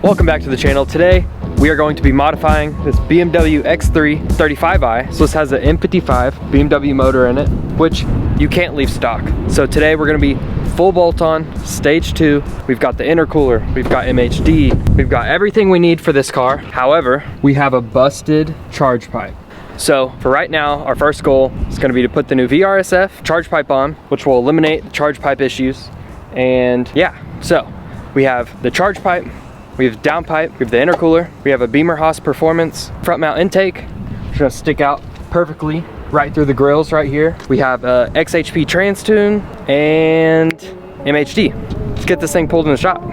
Welcome back to the channel. Today we are going to be modifying this BMW X3 35i. So this has an M55 BMW motor in it, which you can't leave stock. So today we're going to be full bolt on, stage 2. We've got the intercooler, we've got MHD, we've got everything we need for this car. However, we have a busted charge pipe. So for right now, our first goal is going to be to put the new VRSF charge pipe on, which will eliminate the charge pipe issues. And yeah, so we have the charge pipe, we have downpipe, we have the intercooler, we have a Beamer Haas Performance front mount intake. It's gonna stick out perfectly right through the grills right here. We have a XHP trans tune and MHD. Let's get this thing pulled in the shop.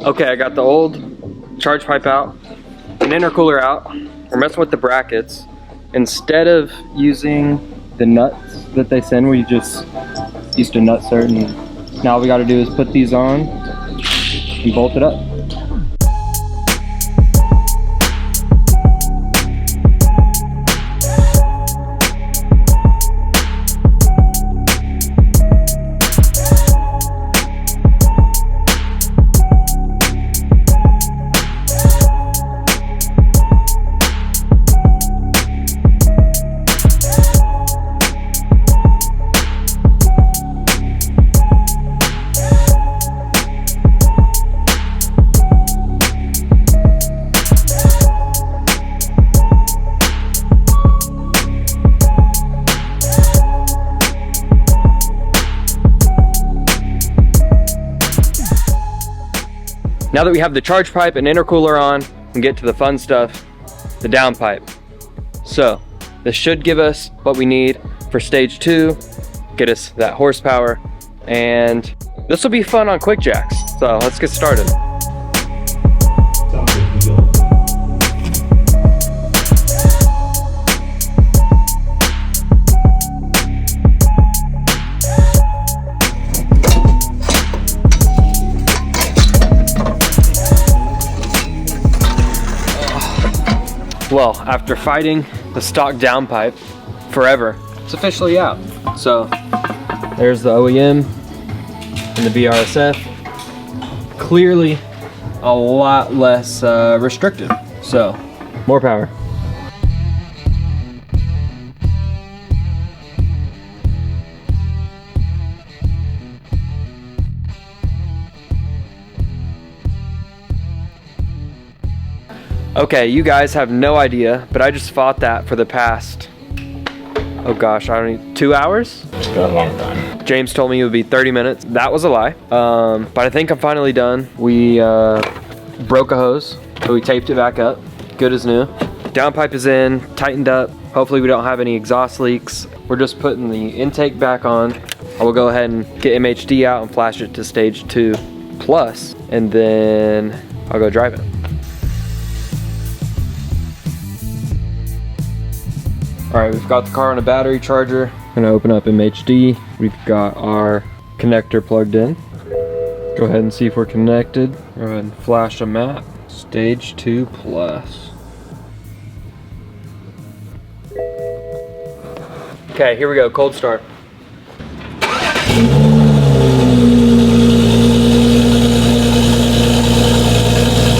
Okay, I got the old charge pipe out, an intercooler out. We're messing with the brackets. Instead of using the nuts that they send where you just used to nut certain, now all we gotta do is put these on and bolt it up. Now that we have the charge pipe and intercooler on, we can get to the fun stuff, the downpipe. So this should give us what we need for stage 2, get us that horsepower, and this will be fun on quick jacks. So let's get started. Well, after fighting the stock downpipe forever, it's officially out. So there's the OEM and the VRSF. Clearly a lot less restrictive. So more power. Okay, you guys have no idea, but I just fought that for the past, oh gosh, I don't know, 2 hours? It's been a long time. James told me it would be 30 minutes. That was a lie. But I think I'm finally done. We broke a hose, so we taped it back up. Good as new. Downpipe is in, tightened up. Hopefully we don't have any exhaust leaks. We're just putting the intake back on. I will go ahead and get MHD out and flash it to stage 2 plus, and then I'll go drive it. All right, we've got the car on a battery charger. I'm gonna open up MHD. We've got our connector plugged in. Go ahead and see if we're connected. Go ahead and flash a map. Stage 2 plus. Okay, here we go, cold start.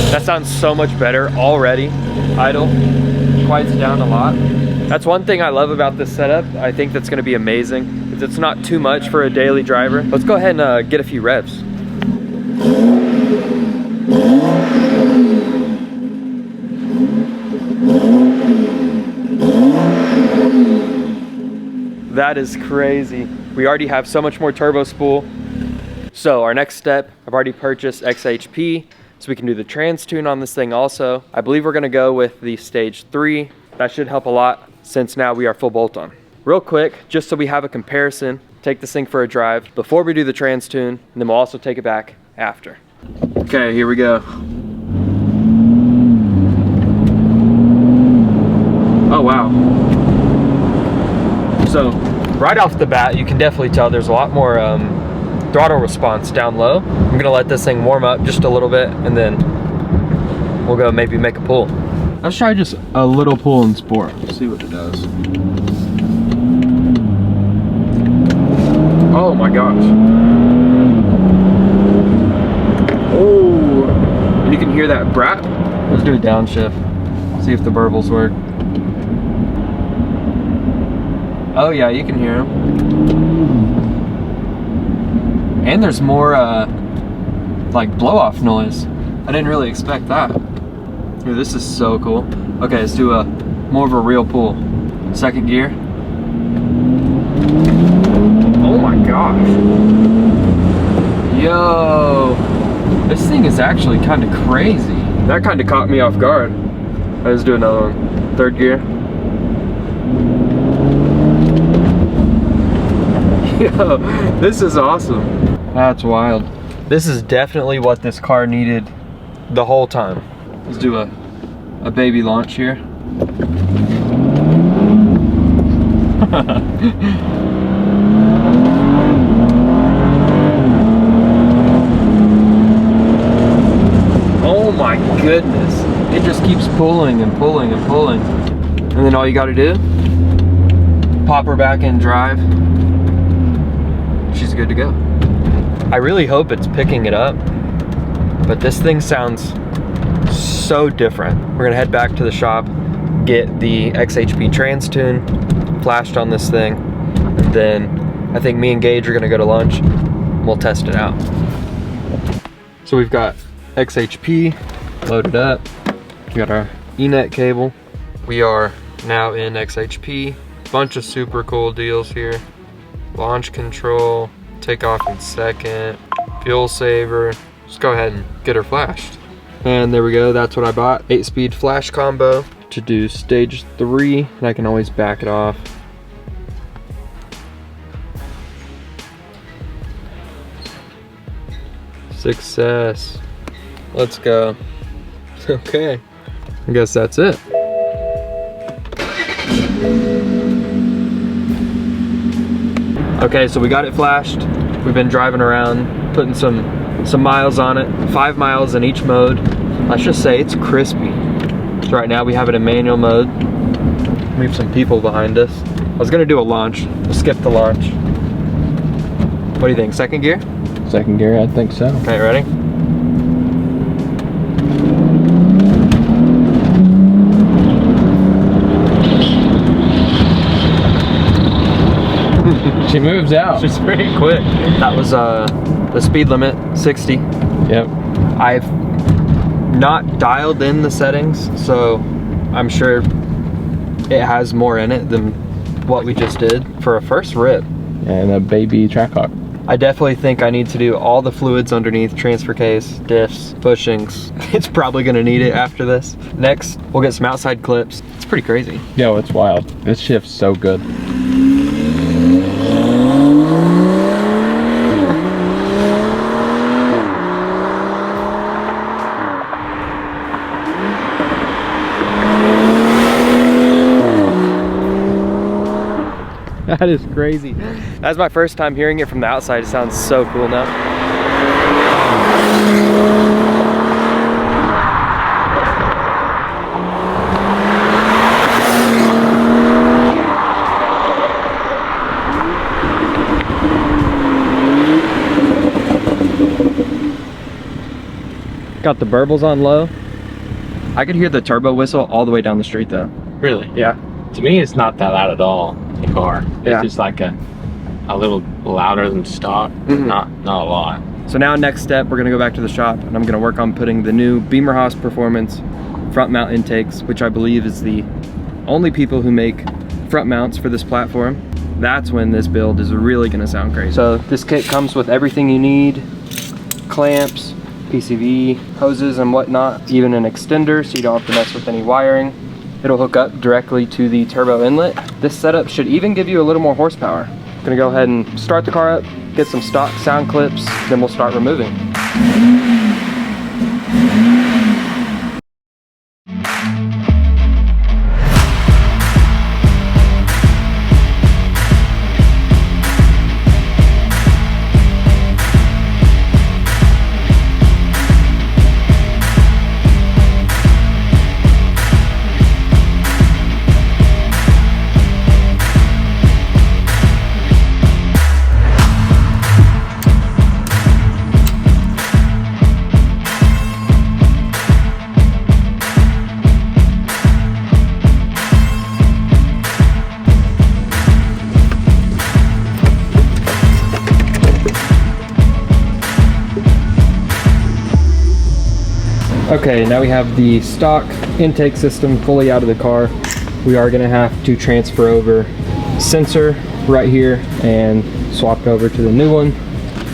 That sounds so much better already. Idle, quiets down a lot. That's one thing I love about this setup. I think that's gonna be amazing, is it's not too much for a daily driver. Let's go ahead and get a few revs. That is crazy. We already have so much more turbo spool. So our next step, I've already purchased XHP, so we can do the trans tune on this thing also. I believe we're gonna go with the stage 3. That should help a lot since now we are full bolt on. Real quick, just so we have a comparison, take this thing for a drive before we do the trans tune, and then we'll also take it back after. Okay, here we go. Oh wow. So right off the bat, you can definitely tell there's a lot more throttle response down low. I'm gonna let this thing warm up just a little bit, and then we'll go maybe make a pull. Let's try just a little pull in sport. See what it does. Oh my gosh. Oh, and you can hear that brat. Let's do a downshift. See if the burbles work. Oh yeah, you can hear them. And there's more like blow off noise. I didn't really expect that. Dude, this is so cool. Okay, let's do a more of a real pull. Second gear. Oh my gosh. Yo, this thing is actually kind of crazy. That kind of caught me off guard. Let's do another one. Third gear. Yo, this is awesome. That's wild. This is definitely what this car needed the whole time. Let's do a baby launch here. Oh my goodness. It just keeps pulling and pulling and pulling. And then all you gotta do, pop her back in drive. She's good to go. I really hope it's picking it up, but this thing sounds so different. We're gonna head back to the shop, get the XHP trans tune flashed on this thing, and then I think me and Gage are gonna go to lunch. We'll test it out. So we've got XHP loaded up. We got our E-net cable. We are now in XHP. Bunch of super cool deals here. Launch control, takeoff in second, fuel saver. Just go ahead and get her flashed. And there we go, that's what I bought. 8-speed flash combo to do stage 3, and I can always back it off. Success. Let's go. Okay, I guess that's it. Okay, so we got it flashed. We've been driving around, putting some miles on it, 5 miles in each mode. Let's just say it's crispy. So right now we have it in manual mode. We have some people behind us. I was gonna do a launch. We'll skip the launch. What do you think, second gear? Second gear, I think so. Okay, ready? She moves out. She's pretty quick. That was the speed limit, 60. Yep. I've not dialed in the settings, so I'm sure it has more in it than what we just did. For a first rip, and a baby Trackhawk. I definitely think I need to do all the fluids underneath, transfer case, diffs, bushings. It's probably gonna need it after this. Next, we'll get some outside clips. It's pretty crazy. Yo, it's wild. This shift's so good. That is crazy. That's my first time hearing it from the outside. It sounds so cool now. Got the burbles on low. I could hear the turbo whistle all the way down the street though. Really? Yeah. To me, it's not that loud at all, the car. Yeah. It's just like a little louder than stock, not a lot. So now next step, we're gonna go back to the shop and I'm gonna work on putting the new Haas Performance front mount intakes, which I believe is the only people who make front mounts for this platform. That's when this build is really gonna sound crazy. So this kit comes with everything you need: clamps, PCV, hoses and whatnot, even an extender so you don't have to mess with any wiring. It'll hook up directly to the turbo inlet. This setup should even give you a little more horsepower. Gonna go ahead and start the car up, get some stock sound clips, then we'll start removing. Okay, now we have the stock intake system fully out of the car. We are gonna have to transfer over sensor right here and swap it over to the new one.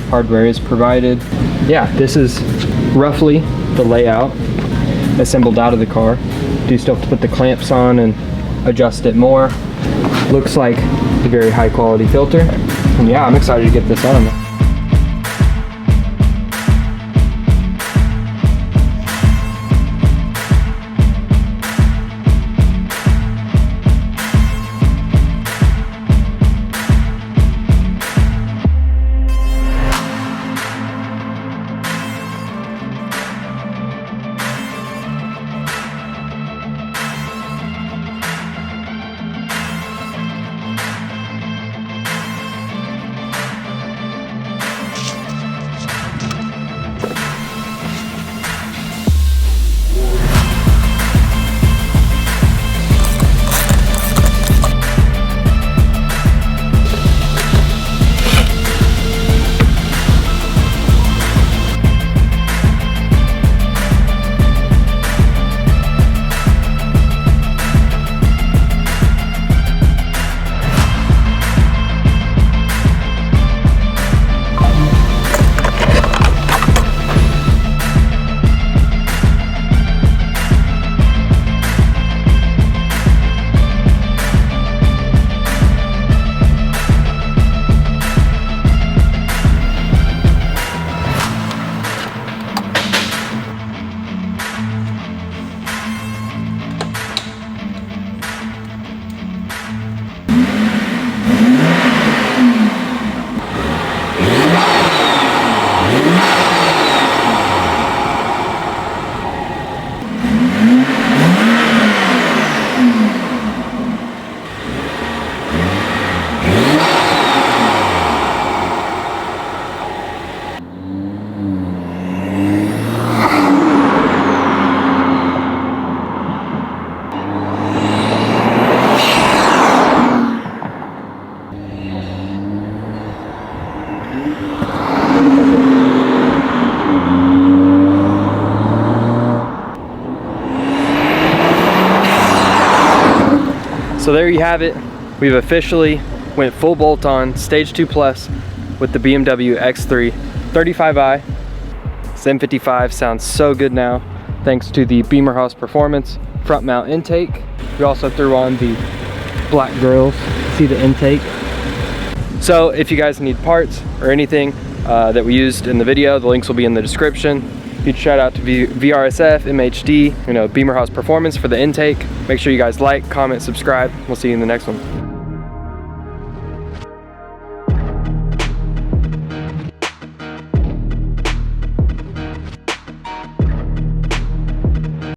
Hardware is provided. Yeah, this is roughly the layout assembled out of the car. Do still have to put the clamps on and adjust it more. Looks like a very high quality filter. And yeah, I'm excited to get this on. So there you have it. We've officially went full bolt on, stage 2 plus with the BMW X3 35i. This M55 sounds so good now, thanks to the Speedhaus Performance front mount intake. We also threw on the black grills, see the intake. So if you guys need parts or anything that we used in the video, the links will be in the description. Huge shout out to VRSF, MHD, Speedhaus Performance for the intake. Make sure you guys like, comment, subscribe. We'll see you in the next one.